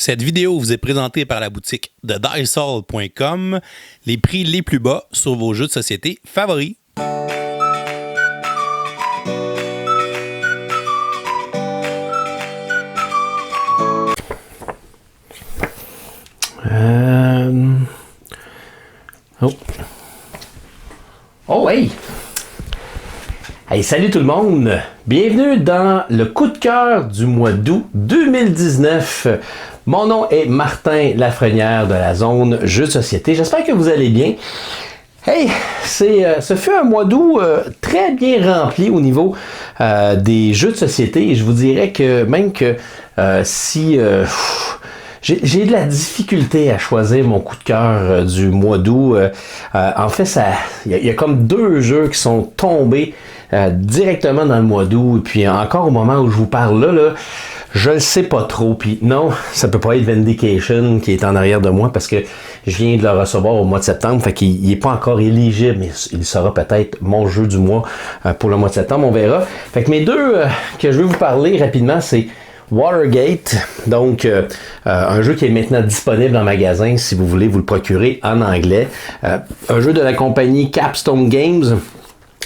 Cette vidéo vous est présentée par la boutique de Diceall.com, les prix les plus bas sur vos jeux de société favoris. Oh hey! Hey, salut tout le monde! Bienvenue dans le coup de cœur du mois d'août 2019. Mon nom est Martin Lafrenière de la zone Jeux de société. J'espère que vous allez bien. Hey, ce fut un mois d'août très bien rempli au niveau des jeux de société. Et je vous dirais que même que si... J'ai de la difficulté à choisir mon coup de cœur du mois d'août. En fait, il y a comme deux jeux qui sont tombés directement dans le mois d'août. Et puis encore au moment où je vous parle là, je le sais pas trop. Puis non, ça peut pas être Vindication qui est en arrière de moi parce que je viens de le recevoir au mois de septembre. Fait qu'il est pas encore éligible, mais il sera peut-être mon jeu du mois pour le mois de septembre. On verra. Fait que mes deux que je vais vous parler rapidement, c'est Watergate, donc un jeu qui est maintenant disponible en magasin si vous voulez vous le procurer en anglais. Un jeu de la compagnie Capstone Games.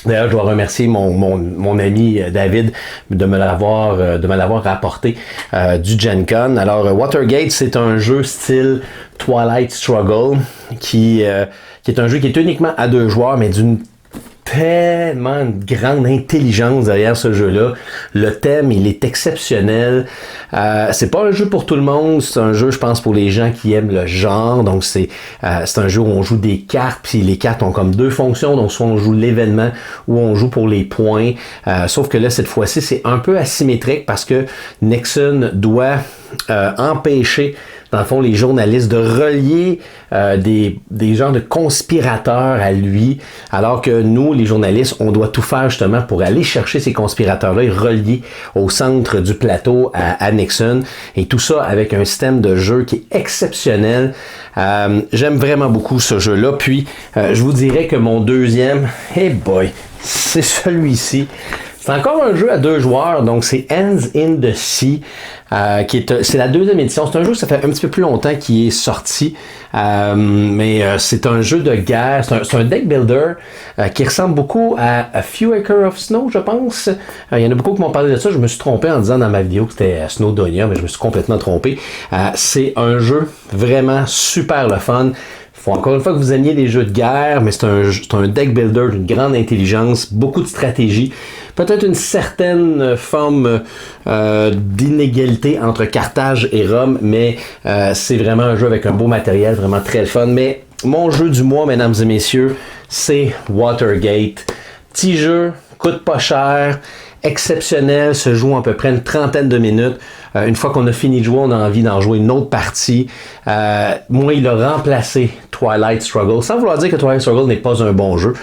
D'ailleurs, je dois remercier mon ami David de me l'avoir rapporté du Gen Con. Alors, Watergate, c'est un jeu style Twilight Struggle qui est un jeu qui est uniquement à 2 joueurs, mais d'une tellement de grande intelligence derrière ce jeu-là. Le thème, il est exceptionnel. C'est pas un jeu pour tout le monde, c'est un jeu, je pense, pour les gens qui aiment le genre. Donc, c'est un jeu où on joue des cartes, puis les cartes ont comme 2 fonctions. Donc, soit on joue l'événement ou on joue pour les points. Sauf que là, cette fois-ci, c'est un peu asymétrique parce que Nixon doit empêcher dans le fond, les journalistes de relier des genres de conspirateurs à lui, alors que nous, les journalistes, on doit tout faire justement pour aller chercher ces conspirateurs-là et relier au centre du plateau à Nixon. Et tout ça avec un système de jeu qui est exceptionnel. J'aime vraiment beaucoup ce jeu-là. Puis, je vous dirais que mon deuxième, hey boy, c'est celui-ci. C'est encore un jeu à 2 joueurs, donc c'est Hands in the Sea, c'est la 2e édition. C'est un jeu, ça fait un petit peu plus longtemps qu'il est sorti, mais c'est un jeu de guerre, c'est un deck builder qui ressemble beaucoup à A Few Acres of Snow, je pense. Il y en a beaucoup qui m'ont parlé de ça, je me suis trompé en disant dans ma vidéo que c'était Snowdonia, mais je me suis complètement trompé. C'est un jeu vraiment super le fun. Faut encore une fois que vous aimiez les jeux de guerre, mais c'est un deck builder d'une grande intelligence, beaucoup de stratégie, peut-être une certaine forme d'inégalité entre Carthage et Rome, mais c'est vraiment un jeu avec un beau matériel, vraiment très fun. Mais mon jeu du mois, mesdames et messieurs, c'est Watergate. Petit jeu, coûte pas cher, exceptionnel, se joue à peu près une trentaine de minutes. Une fois qu'on a fini de jouer, on a envie d'en jouer une autre partie. Moi, il a remplacé Twilight Struggle, sans vouloir dire que Twilight Struggle n'est pas un bon jeu,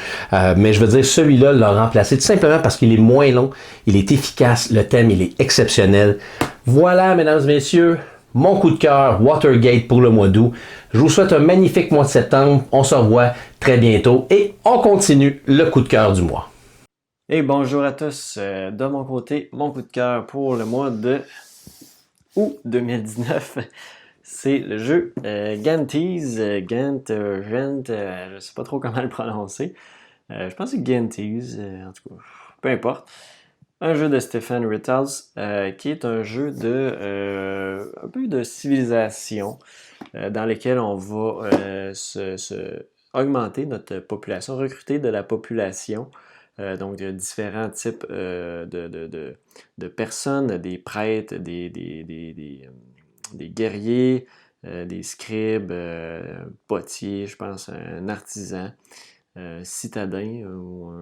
mais je veux dire, celui-là l'a remplacé tout simplement parce qu'il est moins long, il est efficace, le thème, il est exceptionnel. Voilà, mesdames et messieurs, mon coup de cœur, Watergate pour le mois d'août. Je vous souhaite un magnifique mois de septembre. On se revoit très bientôt et on continue le coup de cœur du mois. Et bonjour à tous, de mon côté, mon coup de cœur pour le mois de août 2019, c'est le jeu Ganties, Gant, je sais pas trop comment le prononcer, je pense que c'est Ganties, en tout cas, peu importe. Un jeu de Stephen Ritholtz qui est un jeu de un peu de civilisation dans lequel on va augmenter notre population, recruter de la population. Donc, il y a différents types de personnes, des prêtres, des guerriers, des scribes, potiers, je pense, un artisan, citadin ou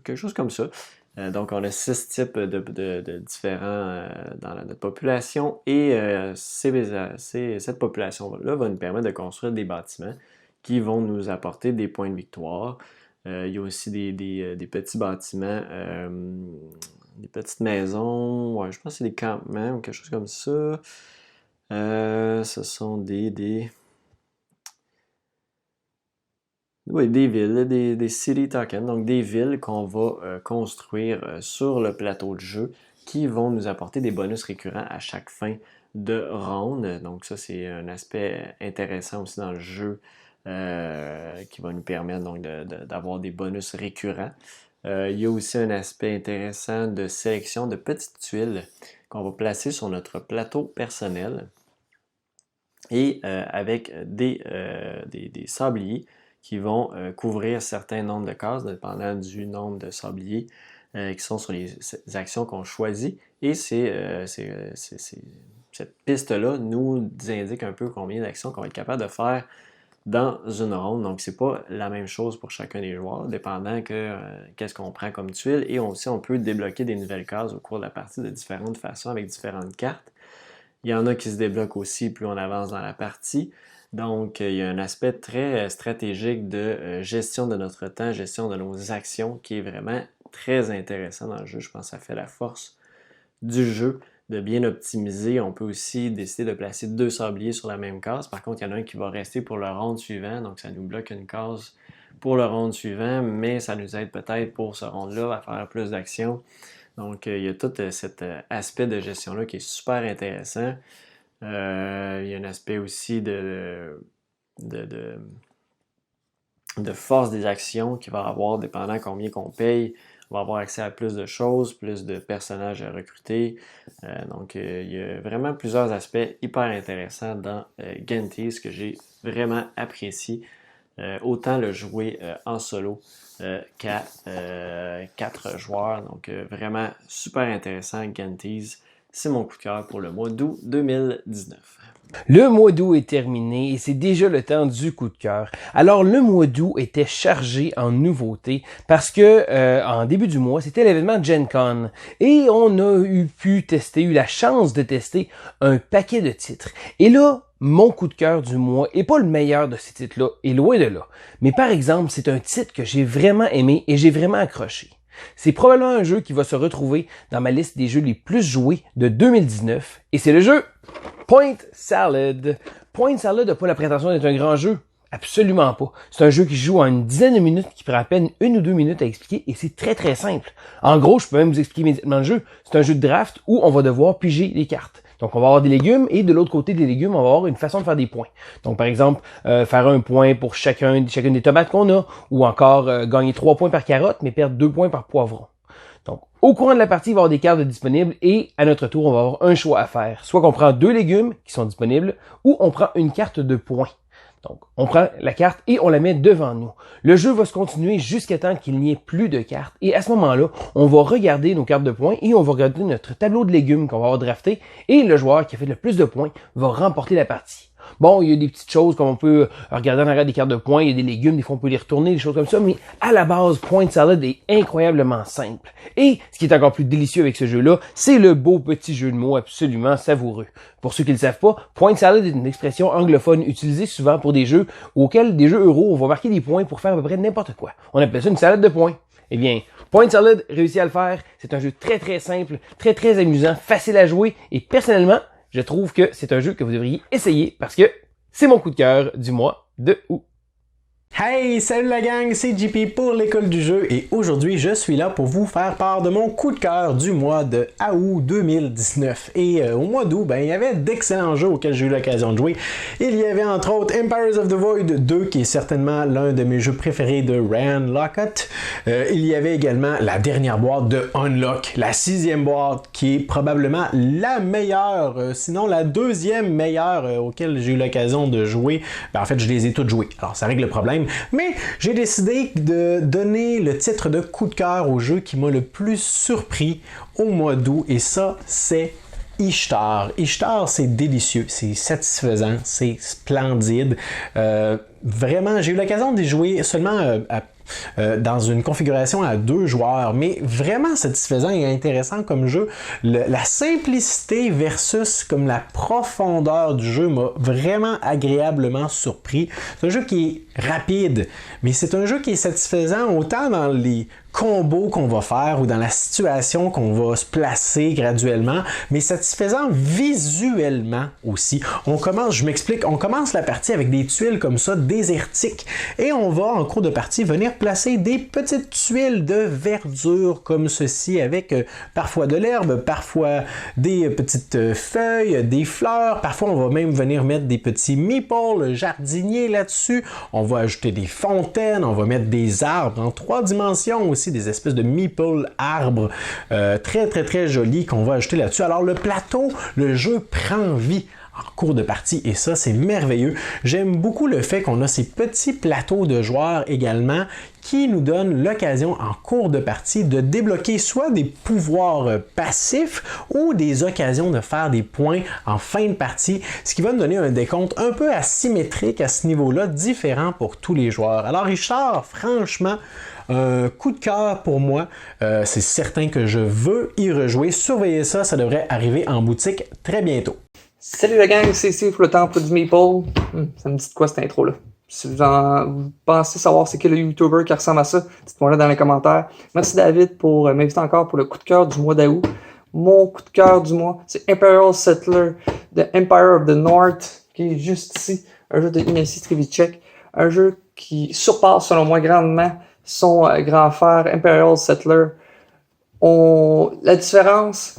quelque chose comme ça. Donc, on a 6 types de différents dans notre population et cette population-là va nous permettre de construire des bâtiments qui vont nous apporter des points de victoire. Il y a aussi des petits bâtiments, des petites maisons, ouais, je pense que c'est des campements ou quelque chose comme ça. Ce sont des villes, des city tokens, donc des villes qu'on va construire sur le plateau de jeu qui vont nous apporter des bonus récurrents à chaque fin de ronde. Donc ça, c'est un aspect intéressant aussi dans le jeu qui va nous permettre donc d'avoir des bonus récurrents. Il y a aussi un aspect intéressant de sélection de petites tuiles qu'on va placer sur notre plateau personnel et avec des sabliers qui vont couvrir certains nombres de cases, dépendant du nombre de sabliers qui sont sur les actions qu'on choisit. Et cette piste-là nous indique un peu combien d'actions qu'on va être capable de faire dans une ronde. Donc, c'est pas la même chose pour chacun des joueurs, dépendant qu'est-ce qu'on prend comme tuile. Et aussi, on peut débloquer des nouvelles cases au cours de la partie de différentes façons avec différentes cartes. Il y en a qui se débloquent aussi plus on avance dans la partie. Donc, il y a un aspect très stratégique de gestion de notre temps, gestion de nos actions qui est vraiment très intéressant dans le jeu. Je pense que ça fait la force du jeu de bien optimiser. On peut aussi décider de placer 2 sabliers sur la même case. Par contre, il y en a un qui va rester pour le round suivant, donc ça nous bloque une case pour le round suivant, mais ça nous aide peut-être pour ce round-là à faire plus d'actions. Donc, il y a tout cet aspect de gestion-là qui est super intéressant. Il y a un aspect aussi de force des actions qu'il va avoir, dépendant combien qu'on paye. On va avoir accès à plus de choses, plus de personnages à recruter. Donc, il y a vraiment plusieurs aspects hyper intéressants dans Gentees que j'ai vraiment apprécié. Autant le jouer en solo qu'à 4 joueurs. Donc, vraiment super intéressant, Gentees. C'est mon coup de cœur pour le mois d'août 2019. Le mois d'août est terminé et c'est déjà le temps du coup de cœur. Alors le mois d'août était chargé en nouveautés parce que en début du mois, c'était l'événement Gen Con et on a eu la chance de tester un paquet de titres. Et là, mon coup de cœur du mois est pas le meilleur de ces titres-là, et loin de là. Mais par exemple, c'est un titre que j'ai vraiment aimé et j'ai vraiment accroché. C'est probablement un jeu qui va se retrouver dans ma liste des jeux les plus joués de 2019 et c'est le jeu Point Salad. Point Salad n'a pas la prétention d'être un grand jeu. Absolument pas. C'est un jeu qui joue en une dizaine de minutes, qui prend à peine 1 ou 2 minutes à expliquer et c'est très très simple. En gros, je peux même vous expliquer immédiatement le jeu. C'est un jeu de draft où on va devoir piger des cartes. Donc, on va avoir des légumes et de l'autre côté des légumes, on va avoir une façon de faire des points. Donc, par exemple, faire un point pour chacune des tomates qu'on a ou encore gagner 3 points par carotte mais perdre 2 points par poivron. Donc, au courant de la partie, il va y avoir des cartes disponibles et à notre tour, on va avoir un choix à faire. Soit qu'on prend 2 légumes qui sont disponibles ou on prend une carte de points. Donc, on prend la carte et on la met devant nous. Le jeu va se continuer jusqu'à temps qu'il n'y ait plus de cartes. Et à ce moment-là, on va regarder nos cartes de points et on va regarder notre tableau de légumes qu'on va avoir drafté. Et le joueur qui a fait le plus de points va remporter la partie. Bon, il y a des petites choses comme on peut regarder en arrière des cartes de points, il y a des légumes, des fois on peut les retourner, des choses comme ça, mais à la base, Point Salad est incroyablement simple. Et ce qui est encore plus délicieux avec ce jeu-là, c'est le beau petit jeu de mots absolument savoureux. Pour ceux qui ne le savent pas, Point Salad est une expression anglophone utilisée souvent pour des jeux euro, on va marquer des points pour faire à peu près n'importe quoi. On appelle ça une salade de points. Eh bien, Point Salad réussit à le faire, c'est un jeu très très simple, très très amusant, facile à jouer, et personnellement, je trouve que c'est un jeu que vous devriez essayer parce que c'est mon coup de cœur du mois de août. Hey, salut la gang, c'est JP pour l'école du jeu et aujourd'hui je suis là pour vous faire part de mon coup de cœur du mois de août 2019. Et au mois d'août, il y avait d'excellents jeux auxquels j'ai eu l'occasion de jouer. Il y avait entre autres Empires of the Void 2 qui est certainement l'un de mes jeux préférés de Ryan Laukat. Il y avait également la dernière boîte de Unlock, la 6e boîte qui est probablement la meilleure, sinon la 2e meilleure auquel j'ai eu l'occasion de jouer. En fait, je les ai toutes jouées. Alors ça règle le problème. Mais j'ai décidé de donner le titre de coup de cœur au jeu qui m'a le plus surpris au mois d'août et ça, c'est Ishtar. Ishtar, c'est délicieux, c'est satisfaisant, c'est splendide. Vraiment, j'ai eu l'occasion d'y jouer seulement dans une configuration à 2 joueurs, mais vraiment satisfaisant et intéressant comme jeu. La simplicité versus comme la profondeur du jeu m'a vraiment agréablement surpris. C'est un jeu qui est rapide, mais c'est un jeu qui est satisfaisant autant dans les combo qu'on va faire ou dans la situation qu'on va se placer graduellement, mais satisfaisant visuellement aussi. Je m'explique, on commence la partie avec des tuiles comme ça, désertiques, et on va en cours de partie venir placer des petites tuiles de verdure comme ceci, avec parfois de l'herbe, parfois des petites feuilles, des fleurs, parfois on va même venir mettre des petits meeples jardiniers là-dessus, on va ajouter des fontaines, on va mettre des arbres en 3 dimensions aussi, des espèces de meeple arbres très jolis qu'on va ajouter là-dessus. Alors le plateau, le jeu prend vie en cours de partie et ça c'est merveilleux. J'aime beaucoup le fait qu'on a ces petits plateaux de joueurs également qui nous donnent l'occasion en cours de partie de débloquer soit des pouvoirs passifs ou des occasions de faire des points en fin de partie, ce qui va nous donner un décompte un peu asymétrique à ce niveau-là, différent pour tous les joueurs. Alors Richard, franchement, un coup de cœur pour moi. C'est certain que je veux y rejouer. Surveillez ça, ça devrait arriver en boutique très bientôt. Salut la gang, c'est Steve pour le temple du Meeple. Ça me dit de quoi cette intro-là? Si vous pensez savoir c'est qui le YouTuber qui ressemble à ça, dites-moi là dans les commentaires. Merci David pour m'inviter encore pour le coup de cœur du mois d'août. Mon coup de cœur du mois, c'est Imperial Settler de Empire of the North, qui est juste ici. Un jeu de Ignacy Trzewiczek. Un jeu qui surpasse selon moi grandement son grand frère Imperial Settler. La différence...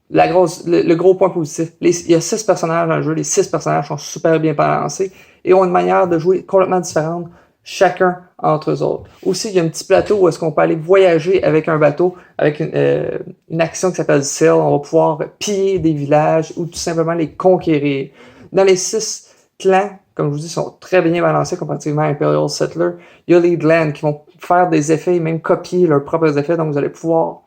le gros point positif, il y a 6 personnages dans le jeu, les 6 personnages sont super bien balancés et ont une manière de jouer complètement différente, chacun entre eux autres. Aussi, il y a un petit plateau où est-ce qu'on peut aller voyager avec un bateau, avec une action qui s'appelle Sail. On va pouvoir piller des villages ou tout simplement les conquérir. Dans les 6 clans, comme je vous dis, sont très bien balancés comparativement à Imperial Settler. Il y a les clans qui vont faire des effets et même copier leurs propres effets, donc vous allez pouvoir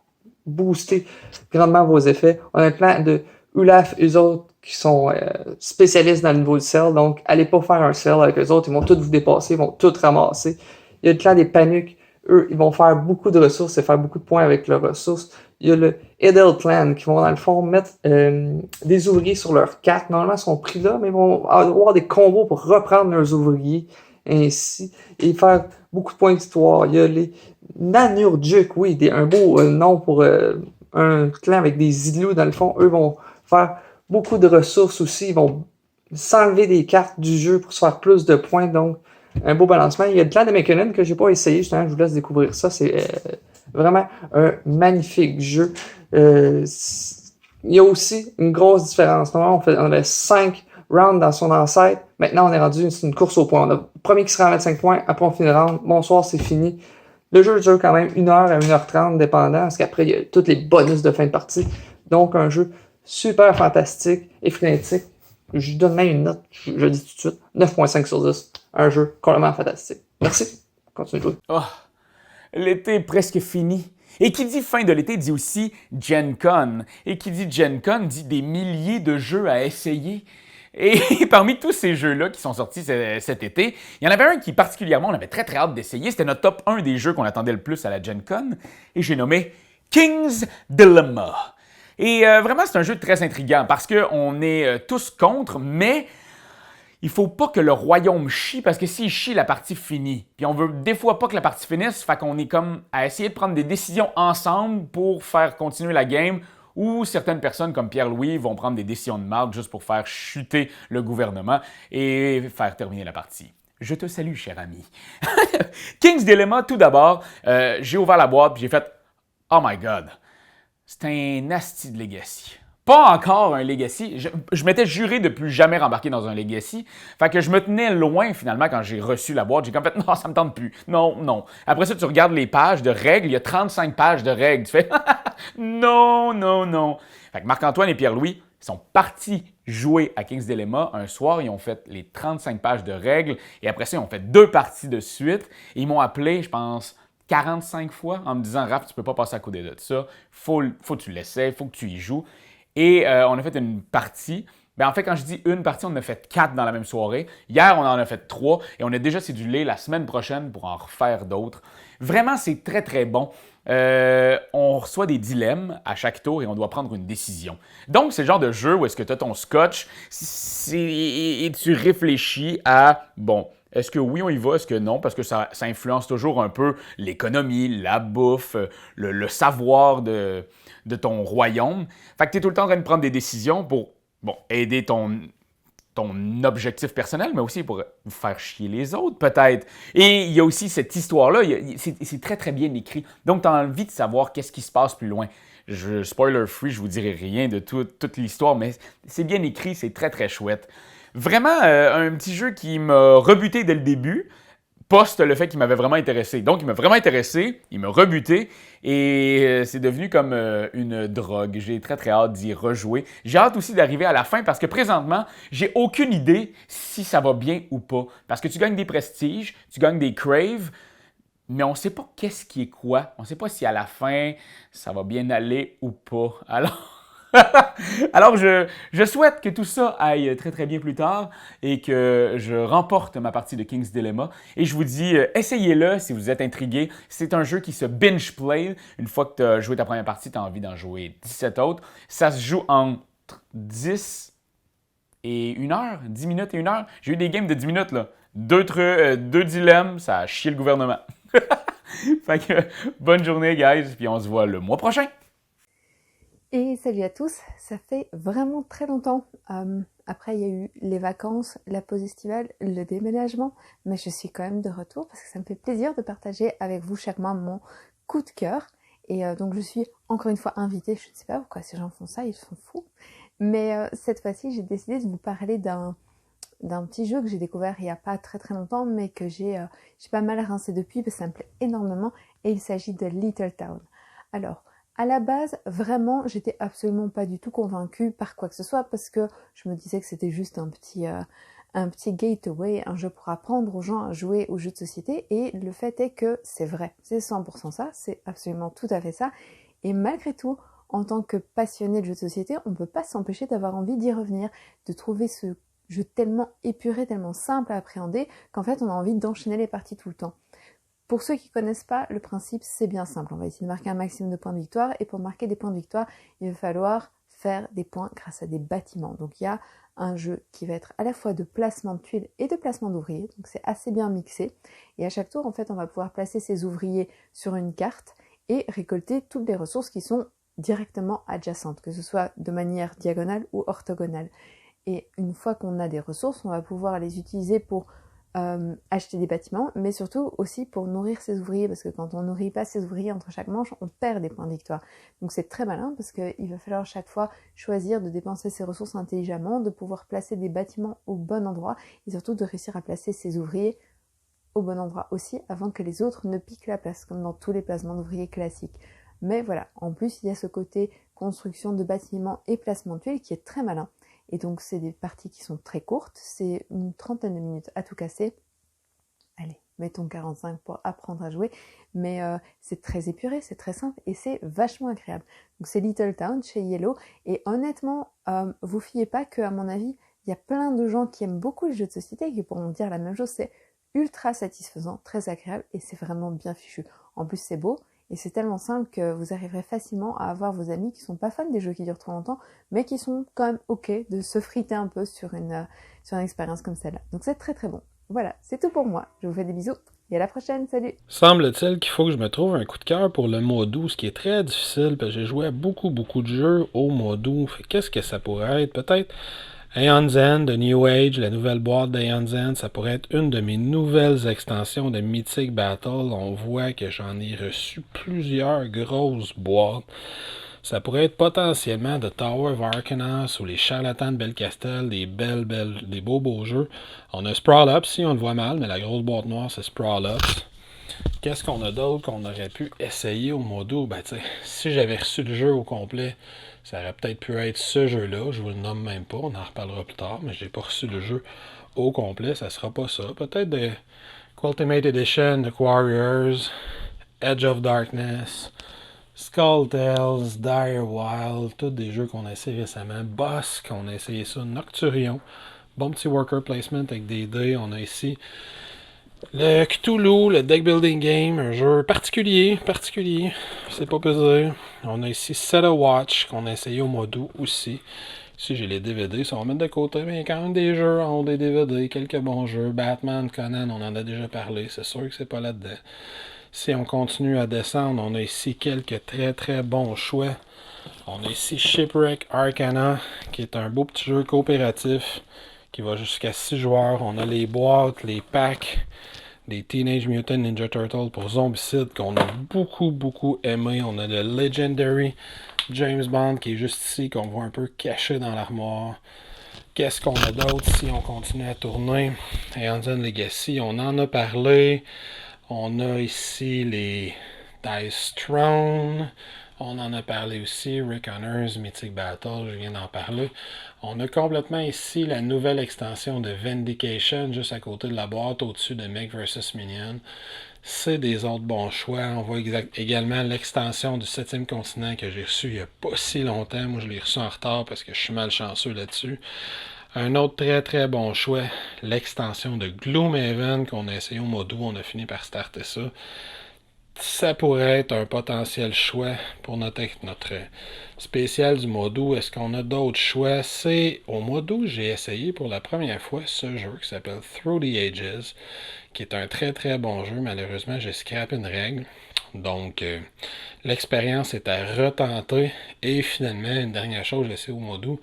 booster grandement vos effets. On a un clan de Ulaf, eux autres, qui sont spécialistes dans le niveau du sel, donc allez pas faire un sel avec eux autres, ils vont tous vous dépasser, ils vont tous ramasser. Il y a le clan des Panuks, eux, ils vont faire beaucoup de ressources et faire beaucoup de points avec leurs ressources. Il y a le Edel Clan, qui vont dans le fond mettre des ouvriers sur leur carte, normalement ils sont pris là, mais ils vont avoir des combos pour reprendre leurs ouvriers, ainsi, et faire beaucoup de points d'histoire. Il y a les Nanurjuk, oui, un beau nom pour un clan avec des igloos dans le fond. Eux vont faire beaucoup de ressources aussi. Ils vont s'enlever des cartes du jeu pour se faire plus de points. Donc, un beau balancement. Il y a le clan de McKinnon que j'ai pas essayé. Justement, je vous laisse découvrir ça. C'est vraiment un magnifique jeu. Il y a aussi une grosse différence. Normalement, on avait 5 rounds dans son ancêtre. Maintenant, on est rendu, c'est une course au point. On a le premier qui se rend à 25 points. Après, on finit le round. Bonsoir, c'est fini. Le jeu dure quand même 1h à 1h30, dépendant, parce qu'après, il y a tous les bonus de fin de partie. Donc, un jeu super fantastique et frénétique. Je lui donne même une note, je le dis tout de suite, 9.5 sur 10. Un jeu complètement fantastique. Merci. Continue de jouer. Oh, l'été est presque fini. Et qui dit fin de l'été dit aussi Gen Con. Et qui dit Gen Con dit des milliers de jeux à essayer. Et parmi tous ces jeux-là qui sont sortis cet été, il y en avait un qui particulièrement, on avait très hâte d'essayer. C'était notre top 1 des jeux qu'on attendait le plus à la Gen Con. Et j'ai nommé King's Dilemma. Et vraiment, c'est un jeu très intriguant parce qu'on est tous contre, mais il faut pas que le royaume chie parce que s'il chie, la partie finit. Puis on veut des fois pas que la partie finisse, fait qu'on est comme à essayer de prendre des décisions ensemble pour faire continuer la game. Ou certaines personnes comme Pierre-Louis vont prendre des décisions de marde juste pour faire chuter le gouvernement et faire terminer la partie. Je te salue, cher ami. King's Dilemma, tout d'abord, j'ai ouvert la boîte et j'ai fait « Oh my God! » C'est un asti de Legacy. Pas encore un Legacy. Je m'étais juré de plus jamais rembarquer dans un Legacy. Fait que je me tenais loin finalement quand j'ai reçu la boîte. J'ai comme fait non, ça me tente plus. Non, non. Après ça, tu regardes les pages de règles. Il y a 35 pages de règles. Tu fais non, non, non. Fait que Marc-Antoine et Pierre-Louis sont partis jouer à King's Dilemma. Un soir, ils ont fait les 35 pages de règles. Et après ça, ils ont fait 2 parties de suite. Et ils m'ont appelé, je pense, 45 fois en me disant « Raph, tu peux pas passer à côté de ça. Faut que tu l'essaies. Faut que tu y joues. » Et on a fait une partie. En fait, quand je dis une partie, on en a fait 4 dans la même soirée. Hier, on en a fait 3 et on a déjà cédulé la semaine prochaine pour en refaire d'autres. Vraiment, c'est très, très bon. On reçoit des dilemmes à chaque tour et on doit prendre une décision. Donc, c'est le genre de jeu où est-ce que tu as ton scotch et tu réfléchis à, bon, Est-ce que oui, on y va? Est-ce que non? Parce que ça influence toujours un peu l'économie, la bouffe, le savoir de ton royaume. Fait que tu es tout le temps en train de prendre des décisions pour aider ton objectif personnel, mais aussi pour faire chier les autres, peut-être. Et il y a aussi cette histoire-là, c'est très, très bien écrit. Donc, tu as envie de savoir qu'est-ce qui se passe plus loin. Spoiler free, je vous dirai rien de toute l'histoire, mais c'est bien écrit, c'est très, très chouette. Vraiment, un petit jeu qui m'a rebuté dès le début, post le fait qu'il m'avait vraiment intéressé. Donc, il m'a vraiment intéressé, il m'a rebuté, et c'est devenu comme une drogue. J'ai très, très hâte d'y rejouer. J'ai hâte aussi d'arriver à la fin, parce que présentement, j'ai aucune idée si ça va bien ou pas. Parce que tu gagnes des prestiges, tu gagnes des craves, mais on ne sait pas qu'est-ce qui est quoi. On ne sait pas si à la fin, ça va bien aller ou pas. Alors, je souhaite que tout ça aille très très bien plus tard et que je remporte ma partie de King's Dilemma. Et je vous dis, essayez-le si vous êtes intrigué. C'est un jeu qui se binge play. Une fois que tu as joué ta première partie, tu as envie d'en jouer 17 autres. Ça se joue entre 10 et 1 heure, 10 minutes et 1 heure. J'ai eu des games de 10 minutes, là. 2 dilemmes, ça a chié le gouvernement. Fait que bonne journée, guys, puis on se voit le mois prochain. Et salut à tous, ça fait vraiment très longtemps. Après, il y a eu les vacances, la pause estivale, le déménagement, mais je suis quand même de retour parce que ça me fait plaisir de partager avec vous chaque mois mon coup de cœur. Et donc je suis encore une fois invitée, je ne sais pas pourquoi ces gens font ça, ils sont fous. Mais cette fois-ci, j'ai décidé de vous parler d'un petit jeu que j'ai découvert il n'y a pas très très longtemps, mais que j'ai pas mal rincé depuis parce que ça me plaît énormément. Et il s'agit de Little Town. Alors, à la base, vraiment, j'étais absolument pas du tout convaincue par quoi que ce soit parce que je me disais que c'était juste un petit gateway, un jeu pour apprendre aux gens à jouer aux jeux de société. Et le fait est que c'est vrai, c'est 100% ça, c'est absolument tout à fait ça. Et malgré tout, en tant que passionné de jeux de société, on ne peut pas s'empêcher d'avoir envie d'y revenir, de trouver ce jeu tellement épuré, tellement simple à appréhender qu'en fait, on a envie d'enchaîner les parties tout le temps. Pour ceux qui ne connaissent pas, le principe, c'est bien simple. On va essayer de marquer un maximum de points de victoire. Et pour marquer des points de victoire, il va falloir faire des points grâce à des bâtiments. Donc il y a un jeu qui va être à la fois de placement de tuiles et de placement d'ouvriers. Donc c'est assez bien mixé. Et à chaque tour, en fait, on va pouvoir placer ces ouvriers sur une carte et récolter toutes les ressources qui sont directement adjacentes, que ce soit de manière diagonale ou orthogonale. Et une fois qu'on a des ressources, on va pouvoir les utiliser pour acheter des bâtiments, mais surtout aussi pour nourrir ses ouvriers, parce que quand on nourrit pas ses ouvriers entre chaque manche, on perd des points de victoire. Donc c'est très malin, parce qu'il va falloir chaque fois choisir de dépenser ses ressources intelligemment, de pouvoir placer des bâtiments au bon endroit, et surtout de réussir à placer ses ouvriers au bon endroit aussi, avant que les autres ne piquent la place, comme dans tous les placements d'ouvriers classiques. Mais voilà, en plus il y a ce côté construction de bâtiments et placement de tuiles qui est très malin. Et donc c'est des parties qui sont très courtes, c'est une trentaine de minutes à tout casser. Allez, mettons 45 pour apprendre à jouer, mais c'est très épuré, c'est très simple et c'est vachement agréable. Donc c'est Little Town chez Yellow, et honnêtement, vous fiez pas qu'à mon avis, il y a plein de gens qui aiment beaucoup les jeux de société et qui pourront dire la même chose, c'est ultra satisfaisant, très agréable et c'est vraiment bien fichu. En plus c'est beau. Et c'est tellement simple que vous arriverez facilement à avoir vos amis qui sont pas fans des jeux qui durent trop longtemps, mais qui sont quand même ok de se friter un peu sur une expérience comme celle-là. Donc c'est très très bon. Voilà, c'est tout pour moi. Je vous fais des bisous et à la prochaine. Salut! Semble-t-il qu'il faut que je me trouve un coup de cœur pour le mois d'août, ce qui est très difficile, parce que j'ai joué à beaucoup de jeux au mois d'août. Qu'est-ce que ça pourrait être? Peut-être Aeon's End de New Age, la nouvelle boîte d'Aeon's End, ça pourrait être une de mes nouvelles extensions de Mythic Battle. On voit que j'en ai reçu plusieurs grosses boîtes. Ça pourrait être potentiellement de Tower of Arcanos ou les Charlatans de Belcastel, des beaux jeux. On a Sprawl Up, si on le voit mal, mais la grosse boîte noire, c'est Sprawl Up. Qu'est-ce qu'on a d'autre qu'on aurait pu essayer au mois d'août? Ben, tu sais, si j'avais reçu le jeu au complet, ça aurait peut-être pu être ce jeu-là. Je vous le nomme même pas, on en reparlera plus tard, mais j'ai pas reçu le jeu au complet, ça sera pas ça. Peut-être de Ultimate Edition, The Warriors, Edge of Darkness, Skull Tales, Dire Wild, tous des jeux qu'on a essayé récemment. Boss, qu'on a essayé ça, Nocturion, bon petit worker placement avec des dés. On a ici le Cthulhu, le deck building game, un jeu particulier, c'est pas pesé. On a ici Set a Watch, qu'on a essayé au mois d'août aussi. Ici, j'ai les DVD, ça va mettre de côté, mais il y a quand même des jeux en haut des DVD, quelques bons jeux. Batman, Conan, on en a déjà parlé, c'est sûr que c'est pas là-dedans. Si on continue à descendre, on a ici quelques très très bons choix. On a ici Shipwreck Arcana, qui est un beau petit jeu coopératif qui va jusqu'à 6 joueurs. On a les boîtes, les packs des Teenage Mutant Ninja Turtles pour Zombicide qu'on a beaucoup aimé. On a le Legendary James Bond qui est juste ici, qu'on voit un peu caché dans l'armoire. Qu'est-ce qu'on a d'autre si on continue à tourner? Aeon Legacy, on en a parlé. On a ici les Dice Throne. On en a parlé aussi, Reckoners, Mythic Battle, je viens d'en parler. On a complètement ici la nouvelle extension de Vindication, juste à côté de la boîte, au-dessus de Mech vs Minion. C'est des autres bons choix. On voit également l'extension du 7e continent que j'ai reçu il n'y a pas si longtemps. Moi, je l'ai reçu en retard parce que je suis malchanceux là-dessus. Un autre très très bon choix, l'extension de Gloomhaven qu'on a essayé au mois d'août. On a fini par starter ça. Ça pourrait être un potentiel choix pour notre spécial du mois d'août. Est-ce qu'on a d'autres choix? C'est au mois d'août, j'ai essayé pour la première fois ce jeu qui s'appelle Through the Ages, qui est un très très bon jeu. Malheureusement, j'ai scrappé une règle. Donc, l'expérience est à retenter. Et finalement, une dernière chose, j'ai essayé au mois d'août,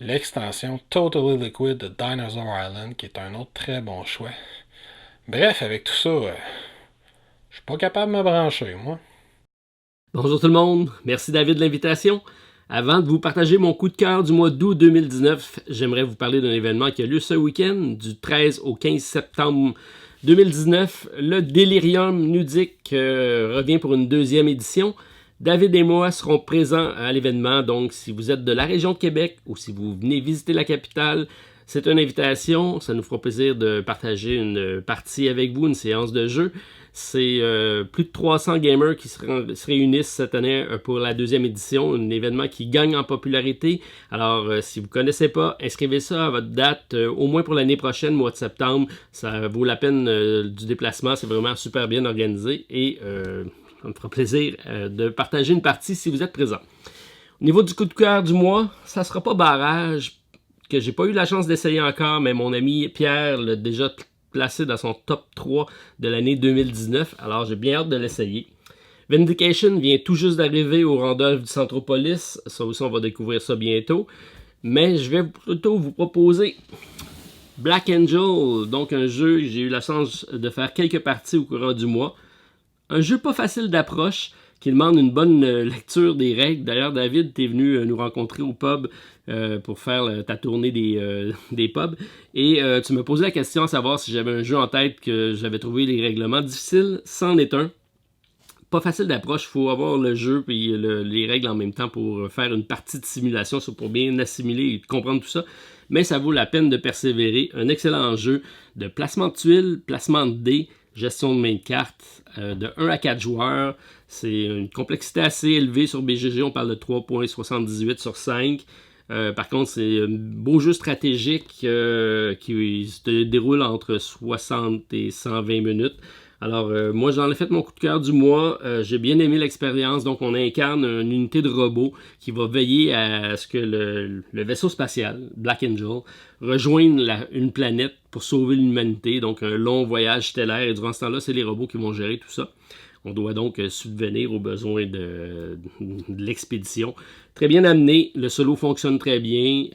l'extension Totally Liquid de Dinosaur Island, qui est un autre très bon choix. Bref, avec tout ça... je suis pas capable de me brancher, moi. Bonjour tout le monde, merci David de l'invitation. Avant de vous partager mon coup de cœur du mois d'août 2019, j'aimerais vous parler d'un événement qui a lieu ce week-end, du 13 au 15 septembre 2019. Le Delirium Nudique revient pour une 2e édition. David et moi serons présents à l'événement, donc si vous êtes de la région de Québec ou si vous venez visiter la capitale, c'est une invitation. Ça nous fera plaisir de partager une partie avec vous, une séance de jeu. C'est plus de 300 gamers qui se réunissent cette année pour la 2e édition, un événement qui gagne en popularité. Alors, si vous ne connaissez pas, inscrivez ça à votre date, au moins pour l'année prochaine, mois de septembre. Ça vaut la peine du déplacement, c'est vraiment super bien organisé et ça me fera plaisir de partager une partie si vous êtes présent. Au niveau du coup de cœur du mois, ça ne sera pas barrage, que j'ai pas eu la chance d'essayer encore, mais mon ami Pierre l'a déjà placé dans son top 3 de l'année 2019, alors j'ai bien hâte de l'essayer. Vindication vient tout juste d'arriver au Randolph du Centropolis, ça aussi on va découvrir ça bientôt, mais je vais plutôt vous proposer Black Angel, donc un jeu, j'ai eu la chance de faire quelques parties au courant du mois. Un jeu pas facile d'approche, qui demande une bonne lecture des règles. D'ailleurs, David, tu es venu nous rencontrer au pub pour faire ta tournée des pubs. Et tu me posais la question à savoir si j'avais un jeu en tête que j'avais trouvé les règlements difficiles. C'en est un. Pas facile d'approche, il faut avoir le jeu et les règles en même temps pour faire une partie de simulation, pour bien assimiler et comprendre tout ça. Mais ça vaut la peine de persévérer. Un excellent jeu de placement de tuiles, placement de dés, gestion de main de cartes, de 1 à 4 joueurs. C'est une complexité assez élevée sur BGG, on parle de 3.78 sur 5. Par contre, c'est un beau jeu stratégique qui se déroule entre 60 et 120 minutes. Alors, moi, j'en ai fait mon coup de cœur du mois. J'ai bien aimé l'expérience. Donc, on incarne une unité de robot qui va veiller à ce que le vaisseau spatial, Black Angel, rejoigne une planète pour sauver l'humanité. Donc, un long voyage stellaire. Et durant ce temps-là, c'est les robots qui vont gérer tout ça. On doit donc subvenir aux besoins de l'expédition. Très bien amené. Le solo fonctionne très bien.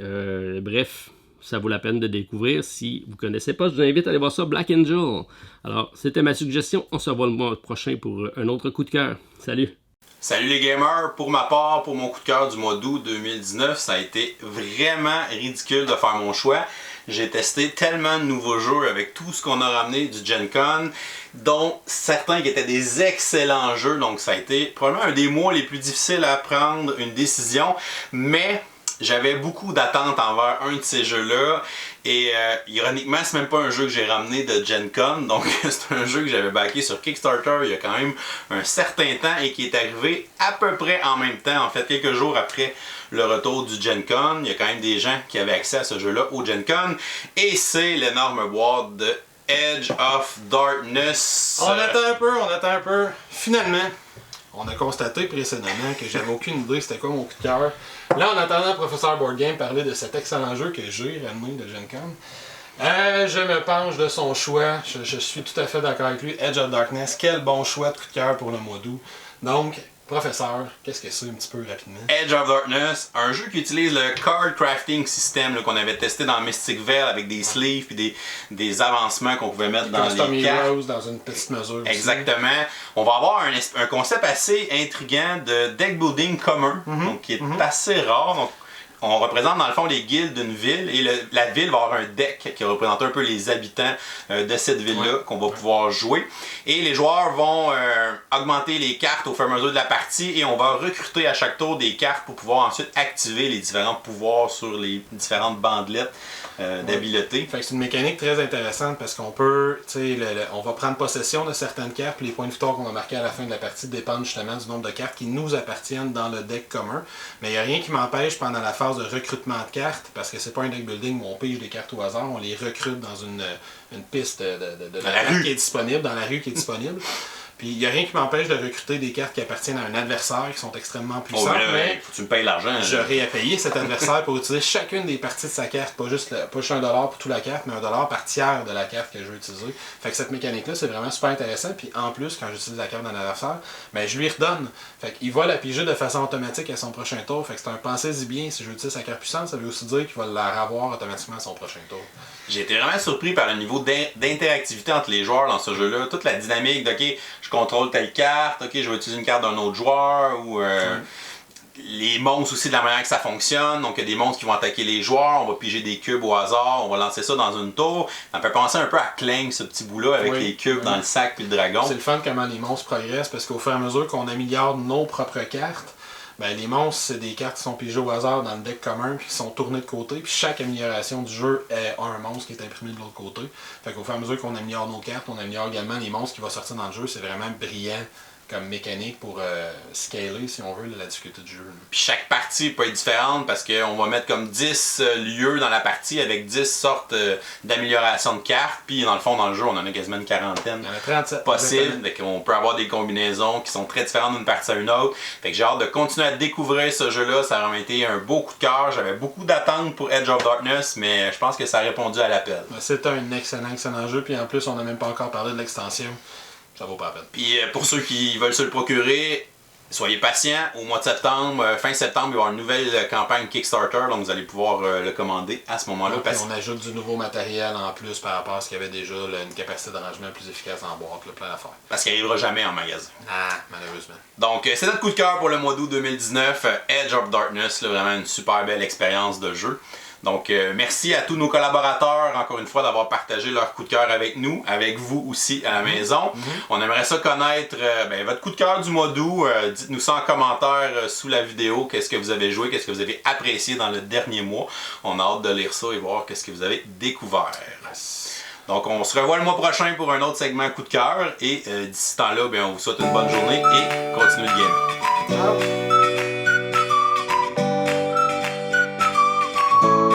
Bref, ça vaut la peine de découvrir. Si vous ne connaissez pas, je vous invite à aller voir ça, Black Angel. Alors, c'était ma suggestion. On se revoit le mois prochain pour un autre coup de cœur. Salut! Salut les gamers! Pour ma part, pour mon coup de cœur du mois d'août 2019, ça a été vraiment ridicule de faire mon choix. J'ai testé tellement de nouveaux jeux avec tout ce qu'on a ramené du Gen Con, dont certains qui étaient des excellents jeux. Donc ça a été probablement un des mois les plus difficiles à prendre une décision, mais j'avais beaucoup d'attentes envers un de ces jeux-là. Et ironiquement, c'est même pas un jeu que j'ai ramené de Gen Con, donc c'est un jeu que j'avais backé sur Kickstarter il y a quand même un certain temps et qui est arrivé à peu près en même temps, en fait quelques jours après le retour du Gen Con. Il y a quand même des gens qui avaient accès à ce jeu-là au Gen Con, et c'est l'énorme boîte de Edge of Darkness. On attend un peu, finalement. On a constaté précédemment que j'avais aucune idée c'était quoi mon coup de cœur. Là, en attendant le professeur Board Game parler de cet excellent jeu que j'ai ramené de Gen Con, je me penche de son choix. Je suis tout à fait d'accord avec lui. Edge of Darkness, quel bon choix de coup de cœur pour le mois d'août. Donc, professeur, qu'est-ce que c'est un petit peu rapidement? Edge of Darkness, un jeu qui utilise le card crafting system qu'on avait testé dans Mystic Vale avec des sleeves et des avancements qu'on pouvait mettre dans les cartes. Heroes dans une petite mesure aussi. Exactement. On va avoir un concept assez intriguant de deck building commun, donc qui est assez rare. Donc, on représente dans le fond les guildes d'une ville et la ville va avoir un deck qui représente un peu les habitants de cette ville-là qu'on va pouvoir jouer. Et les joueurs vont augmenter les cartes au fur et à mesure de la partie et on va recruter à chaque tour des cartes pour pouvoir ensuite activer les différents pouvoirs sur les différentes bandelettes d'habileté. Fait que c'est une mécanique très intéressante parce qu'on peut, on va prendre possession de certaines cartes puis les points de victoire qu'on va marquer à la fin de la partie dépendent justement du nombre de cartes qui nous appartiennent dans le deck commun. Mais il n'y a rien qui m'empêche pendant la phase de recrutement de cartes, parce que c'est pas un deck building où on pige des cartes au hasard, on les recrute dans une piste de la rue qui est disponible, dans la rue qui est disponible. Puis il n'y a rien qui m'empêche de recruter des cartes qui appartiennent à un adversaire qui sont extrêmement puissantes. Mais faut que tu me payes l'argent. J'aurai à payer cet adversaire pour utiliser chacune des parties de sa carte, pas juste $1 pour toute la carte, mais $1 par tiers de la carte que je veux utiliser. Fait que cette mécanique-là, c'est vraiment super intéressant. Puis en plus, quand j'utilise la carte d'un adversaire, ben, je lui redonne. Fait qu'il va la piger de façon automatique à son prochain tour. Fait que c'est un pensez-y bien, si je utilise sa carte puissante, ça veut aussi dire qu'il va la revoir automatiquement à son prochain tour. J'ai été vraiment surpris par le niveau d'interactivité entre les joueurs dans ce jeu-là. Toute la dynamique de, ok, je contrôle telle carte, ok, je vais utiliser une carte d'un autre joueur, ou les monstres aussi de la manière que ça fonctionne. Donc il y a des monstres qui vont attaquer les joueurs, on va piger des cubes au hasard, on va lancer ça dans une tour. Ça me fait penser un peu à Clank, ce petit bout-là, avec les cubes dans le sac puis le dragon. C'est le fun comment les monstres progressent, parce qu'au fur et à mesure qu'on améliore nos propres cartes, ben, les monstres, c'est des cartes qui sont pigées au hasard dans le deck commun puis qui sont tournées de côté. Puis chaque amélioration du jeu a un monstre qui est imprimé de l'autre côté. Fait qu'au fur et à mesure qu'on améliore nos cartes, on améliore également les monstres qui vont sortir dans le jeu. C'est vraiment brillant comme mécanique pour scaler, si on veut, la difficulté du jeu. Puis chaque partie peut être différente parce qu'on va mettre comme 10 lieux dans la partie avec 10 sortes d'améliorations de cartes. Puis dans le fond, dans le jeu, on en a quasiment une quarantaine. Il y en a 37 possibles. Fait qu'on peut avoir des combinaisons qui sont très différentes d'une partie à une autre. Fait que j'ai hâte de continuer à découvrir ce jeu-là. Ça a vraiment été un beau coup de cœur. J'avais beaucoup d'attentes pour Edge of Darkness, mais je pense que ça a répondu à l'appel. C'est un excellent jeu. Puis en plus, on n'a même pas encore parlé de l'extension. Ça vaut pas la peine. Puis pour ceux qui veulent se le procurer, soyez patients. Au mois de septembre, fin septembre, il va y avoir une nouvelle campagne Kickstarter, donc vous allez pouvoir le commander à ce moment-là. Puis on ajoute du nouveau matériel en plus par rapport à ce qu'il y avait déjà, une capacité de rangement plus efficace en boîte, plein d'affaires. Parce qu'il n'arrivera jamais en magasin. Ah, malheureusement. Donc c'est notre coup de cœur pour le mois d'août 2019, Edge of Darkness, là, vraiment une super belle expérience de jeu. Donc merci à tous nos collaborateurs encore une fois d'avoir partagé leur coup de cœur avec nous, avec vous aussi à la maison. On aimerait ça connaître votre coup de cœur du mois d'août. Dites-nous ça en commentaire sous la vidéo. Qu'est-ce que vous avez joué, qu'est-ce que vous avez apprécié dans le dernier mois. On a hâte de lire ça et voir qu'est-ce que vous avez découvert. Donc on se revoit le mois prochain pour un autre segment coup de cœur. Et d'ici ce temps-là, on vous souhaite une bonne journée et continuez de gamer. Ciao!